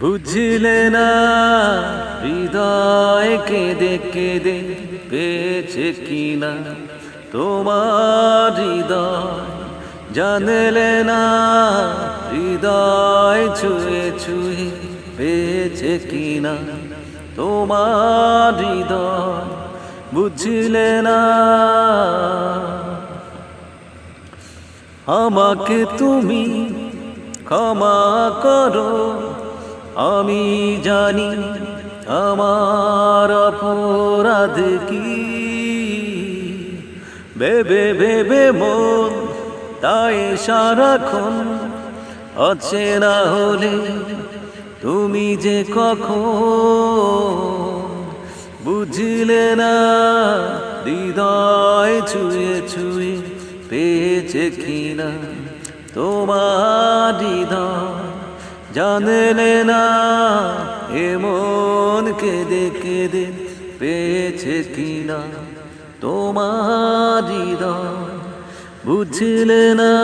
বুঝলে না হৃদয় কেঁদে কেঁদে পেয়েছে কিনা তোমার হৃদয়, জানলে না হৃদয় ছুঁয়ে ছুঁয়ে পেয়েছে কিনা তোমার হৃদয়, বুঝলে না। আমাকে তুমি ক্ষমা করো, আমি জানি আমার অপরাধ কি। ভেবে ভেবে মন তাই সারাক্ষণ অচেনা হলে তুমি যে কখন, বুঝলে না হৃদয় ছুঁয়ে ছুঁয়ে পেয়েছে কিনা তোমার হৃদয়, জানলে না এমন কেঁদে কেঁদে পেয়েছে কিনা তোমার হৃদয়, বুঝলে না।